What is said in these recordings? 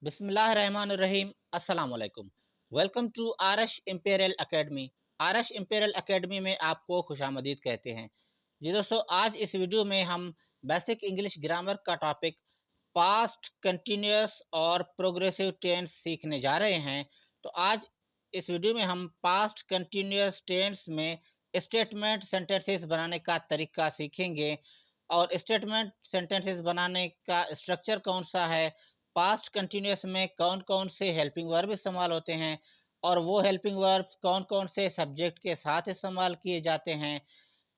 बिस्मिल्लाहिर्रहमानिर्रहीम। अस्सलाम वालेकुम। Welcome to Arash imperial academy. Arash imperial academy में आपको खुशामदीद कहते हैं। जी दोस्तों, आज इस वीडियो में हम बेसिक इंग्लिश ग्रामर का टॉपिक पास्ट, कंटिन्यूअस और प्रोग्रेसिव टेंस सीखने जा रहे हैं। तो आज इस वीडियो में हम पास्ट कंटिन्यूअस टेंस में स्टेटमेंट सेंटेंसेस बनाने का तरीका सीखेंगे और स्टेटमेंट सेंटेंसेस बनाने का स्ट्रक्चर कौन सा है, पास्ट कंटिन्यूअस में कौन कौन से हेल्पिंग वर्ब इस्तेमाल होते हैं और वो हेल्पिंग वर्ब कौन कौन से सब्जेक्ट के साथ इस्तेमाल किए जाते हैं,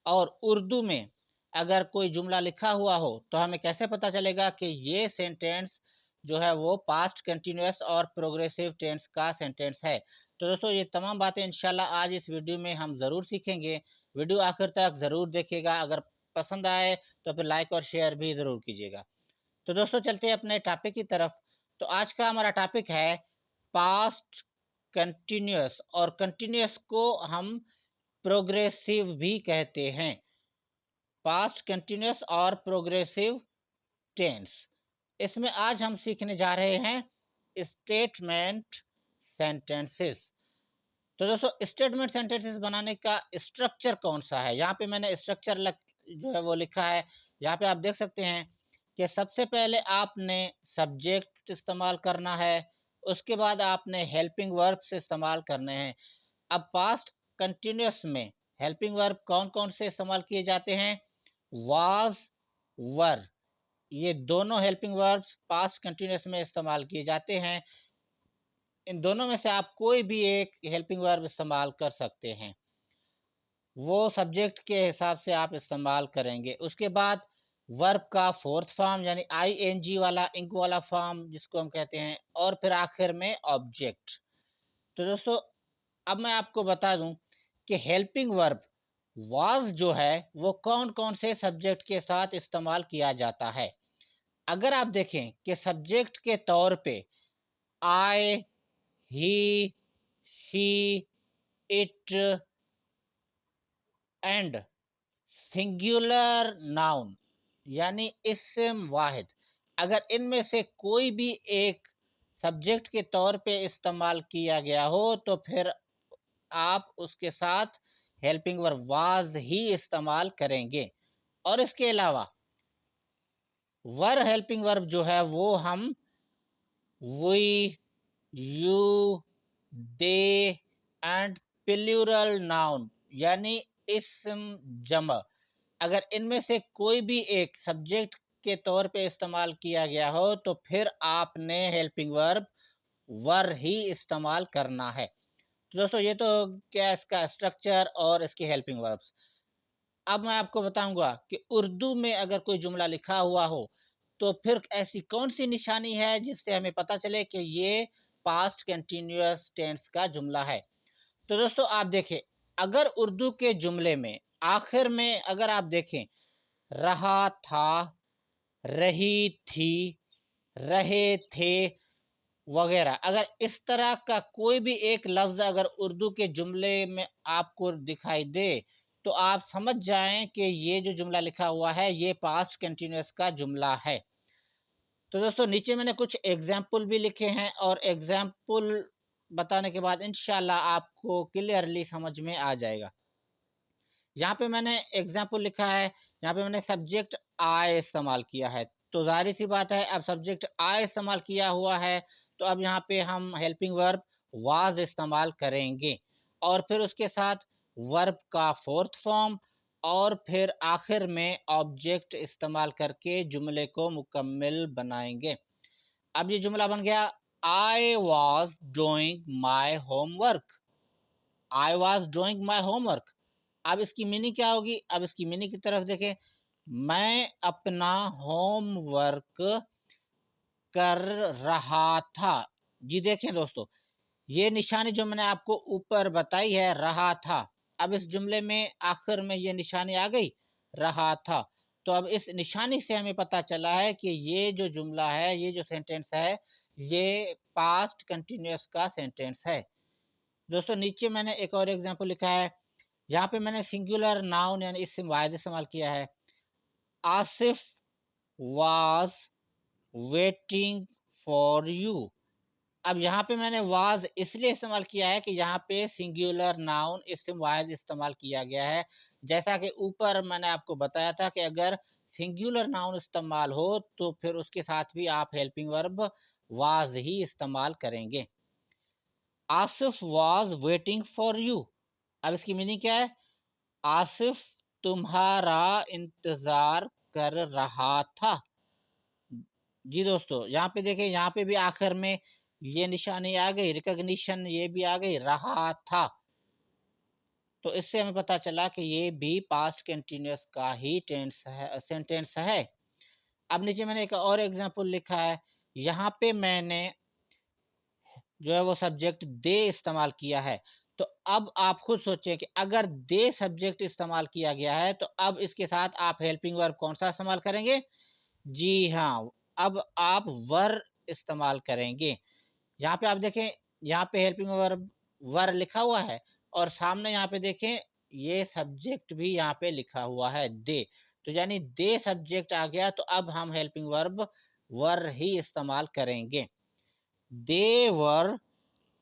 और उर्दू में अगर कोई जुमला लिखा हुआ हो तो हमें कैसे पता चलेगा कि ये सेंटेंस जो है वो पास्ट कंटिन्यूअस और प्रोग्रेसिव टेंस का सेंटेंस है। तो दोस्तों, ये तमाम बातें इंशाल्लाह आज इस वीडियो में हम ज़रूर सीखेंगे। वीडियो आखिर तक ज़रूर देखिएगा। अगर पसंद आए तो फिर लाइक और शेयर भी ज़रूर कीजिएगा। तो दोस्तों, चलते हैं अपने टॉपिक की तरफ। तो आज का हमारा टॉपिक है पास्ट कंटिन्यूअस, और कंटिन्यूअस को हम प्रोग्रेसिव भी कहते हैं। पास्ट कंटिन्यूअस और प्रोग्रेसिव टेंस, इसमें आज हम सीखने जा रहे हैं स्टेटमेंट सेंटेंसेस। तो दोस्तों, स्टेटमेंट सेंटेंसेस बनाने का स्ट्रक्चर कौन सा है, यहाँ पे मैंने स्ट्रक्चर जो है वो लिखा है। यहाँ पे आप देख सकते हैं कि सबसे पहले आपने सब्जेक्ट इस्तेमाल करना है, उसके बाद आपने हेल्पिंग वर्ब्स इस्तेमाल करने हैं। अब पास्ट कंटिन्यूअस में हेल्पिंग वर्ब कौन कौन से इस्तेमाल किए जाते हैं? वाज, वर, ये दोनों हेल्पिंग वर्ब्स पास्ट कंटिन्यूअस में इस्तेमाल किए जाते हैं। इन दोनों में से आप कोई भी एक हेल्पिंग वर्ब इस्तेमाल कर सकते हैं, वो सब्जेक्ट के हिसाब से आप इस्तेमाल करेंगे। उसके बाद वर्ब का फोर्थ फॉर्म यानी आईएनजी वाला इंक वाला फॉर्म जिसको हम कहते हैं, और फिर आखिर में ऑब्जेक्ट। तो दोस्तों, अब मैं आपको बता दूं कि हेल्पिंग वर्ब वाज जो है वो कौन कौन से सब्जेक्ट के साथ इस्तेमाल किया जाता है। अगर आप देखें कि सब्जेक्ट के तौर पे I, he, she, it and singular noun यानी इस्म वाहिद, अगर इनमें से कोई भी एक सब्जेक्ट के तौर पे इस्तेमाल किया गया हो तो फिर आप उसके साथ हेल्पिंग वर्ब वाज ही इस्तेमाल करेंगे। और इसके अलावा वर हेल्पिंग वर्ब जो है वो हम we, you, they and plural noun यानी इस्म जमा, अगर इनमें से कोई भी एक सब्जेक्ट के तौर पे इस्तेमाल किया गया हो तो फिर आपने हेल्पिंग वर्ब वर ही इस्तेमाल करना है। तो दोस्तों, ये तो क्या इसका स्ट्रक्चर और इसकी हेल्पिंग वर्ब्स। अब मैं आपको बताऊंगा कि उर्दू में अगर कोई जुमला लिखा हुआ हो तो फिर ऐसी कौन सी निशानी है जिससे हमें पता चले कि ये पास्ट कंटिन्यूअस टेंस का जुमला है। तो दोस्तों, आप देखें, अगर उर्दू के जुमले में आखिर में अगर आप देखें रहा था, रही थी, रहे थे वगैरह, अगर इस तरह का कोई भी एक लफ्ज़ अगर उर्दू के जुमले में आपको दिखाई दे तो आप समझ जाएं कि ये जो जुमला लिखा हुआ है ये पास्ट कंटिन्यूअस का जुमला है। तो दोस्तों, नीचे मैंने कुछ एग्जाम्पल भी लिखे हैं और एग्जाम्पल बताने के बाद इंशाल्लाह आपको क्लियरली समझ में आ जाएगा। यहाँ पे मैंने एग्जाम्पल लिखा है, यहाँ पे मैंने सब्जेक्ट आई इस्तेमाल किया है, तो जाहिर सी बात है अब सब्जेक्ट आई इस्तेमाल किया हुआ है तो अब यहाँ पे हम हेल्पिंग वर्ब वाज इस्तेमाल करेंगे, और फिर उसके साथ वर्ब का फोर्थ फॉर्म, और फिर आखिर में ऑब्जेक्ट इस्तेमाल करके जुमले को मुकम्मल बनाएंगे। अब ये जुमला बन गया, I was doing my homework. I was doing my homework. अब इसकी मीनिंग क्या होगी? अब इसकी मीनिंग की तरफ देखें, मैं अपना होमवर्क कर रहा था। जी देखें दोस्तों, ये निशानी जो मैंने आपको ऊपर बताई है रहा था, अब इस जुमले में आखिर में ये निशानी आ गई रहा था। तो अब इस निशानी से हमें पता चला है कि ये जो जुमला है, ये जो सेंटेंस है, ये पास्ट कंटिन्यूअस का सेंटेंस है। दोस्तों, नीचे मैंने एक और एग्जांपल लिखा है, यहाँ पे मैंने सिंगुलर नाउन यानी इस्म वाहिद इस्तेमाल किया है। Asif was waiting for you. अब यहाँ पे मैंने वाज इसलिए इस्तेमाल किया है कि यहाँ पे सिंगुलर नाउन इस्म वाहिद इस्तेमाल किया गया है। जैसा कि ऊपर मैंने आपको बताया था कि अगर सिंगुलर नाउन इस्तेमाल हो तो फिर उसके साथ भी आप हेल्पिंग वर्ब वाज ही इस्तेमाल करेंगे। Asif was waiting for you. अब इसकी मीनिंग क्या है? आसिफ तुम्हारा इंतजार कर रहा था। जी दोस्तों, यहाँ पे देखिए, यहाँ पे भी आखिर में ये निशानी आ गई, रिकॉग्निशन ये भी आ गई, रहा था। तो इससे हमें पता चला कि ये भी पास्ट कंटिन्यूअस का ही टेंस है, सेंटेंस है। अब नीचे मैंने एक और एग्जांपल लिखा है। यहाँ पे मैंने जो है वो सब्जेक्ट दे इस्तेमाल किया है। तो अब आप खुद सोचें कि अगर दे सब्जेक्ट इस्तेमाल किया गया है तो अब इसके साथ आप हेल्पिंग वर्ब कौन सा इस्तेमाल करेंगे? जी हाँ, अब आप वर इस्तेमाल करेंगे। यहाँ पे आप देखें, यहाँ पे हेल्पिंग वर्ब वर लिखा हुआ है और सामने यहाँ पे देखें ये सब्जेक्ट भी यहाँ पे लिखा हुआ है दे। तो यानी दे सब्जेक्ट आ गया तो अब हम हेल्पिंग वर्ब वर ही इस्तेमाल करेंगे। They were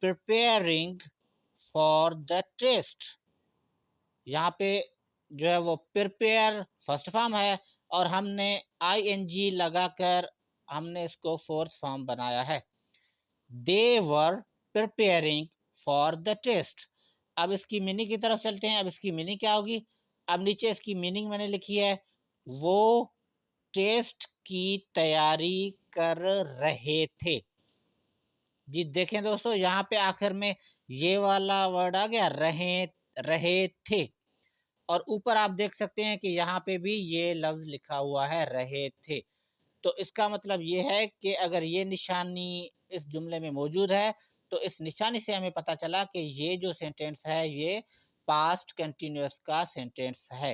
preparing for the test. यहाँ पे जो है वो प्रिपेयर फर्स्ट फॉर्म है और हमने आईएनजी लगाकर हमने इसको फोर्थ फॉर्म बनाया है। They were preparing for the test. अब इसकी मीनिंग की तरफ चलते हैं। अब इसकी मीनिंग क्या होगी? अब नीचे इसकी मीनिंग मैंने लिखी है, वो टेस्ट की तैयारी कर रहे थे। जी देखें दोस्तों, यहाँ पे आखिर में ये वाला वर्ड आ गया, रहे रहे थे। और ऊपर आप देख सकते हैं कि यहाँ पे भी ये लफ्ज लिखा हुआ है, रहे थे। तो इसका मतलब ये है कि अगर ये निशानी इस जुमले में मौजूद है तो इस निशानी से हमें पता चला कि ये जो सेंटेंस है ये पास्ट कंटिन्यूअस का सेंटेंस है।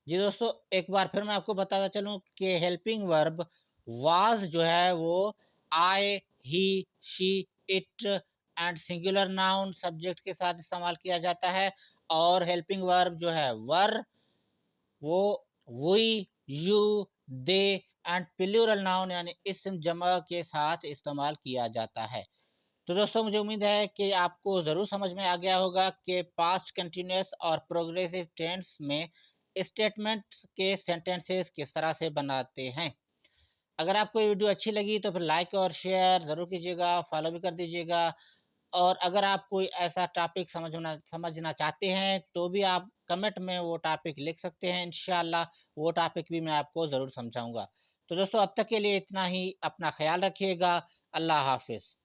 जी दोस्तों, एक बार फिर मैं आपको बताता चलूं कि हेल्पिंग वर्ब वाज जो है वो I, he, she, it and singular noun subject के साथ इस्तेमाल किया जाता है। और हेल्पिंग वर्ब जो है वर, वो we, you, they and plural noun यानी इस्म जमा के साथ इस्तेमाल किया जाता है। तो दोस्तों, मुझे उम्मीद है कि आपको ज़रूर समझ में आ गया होगा कि पास्ट कंटिन्यूअस और प्रोग्रेसिव टेंस में स्टेटमेंट्स के सेंटेंसेस किस तरह से बनाते हैं। अगर आपको ये वीडियो अच्छी लगी तो फिर लाइक और शेयर ज़रूर कीजिएगा, फॉलो भी कर दीजिएगा। और अगर आप कोई ऐसा टॉपिक समझना चाहते हैं तो भी आप कमेंट में वो टॉपिक लिख सकते हैं। इंशाल्लाह वो टॉपिक भी मैं आपको ज़रूर समझाऊंगा। तो दोस्तों, अब तक के लिए इतना ही। अपना ख्याल रखिएगा। अल्लाह हाफिज़।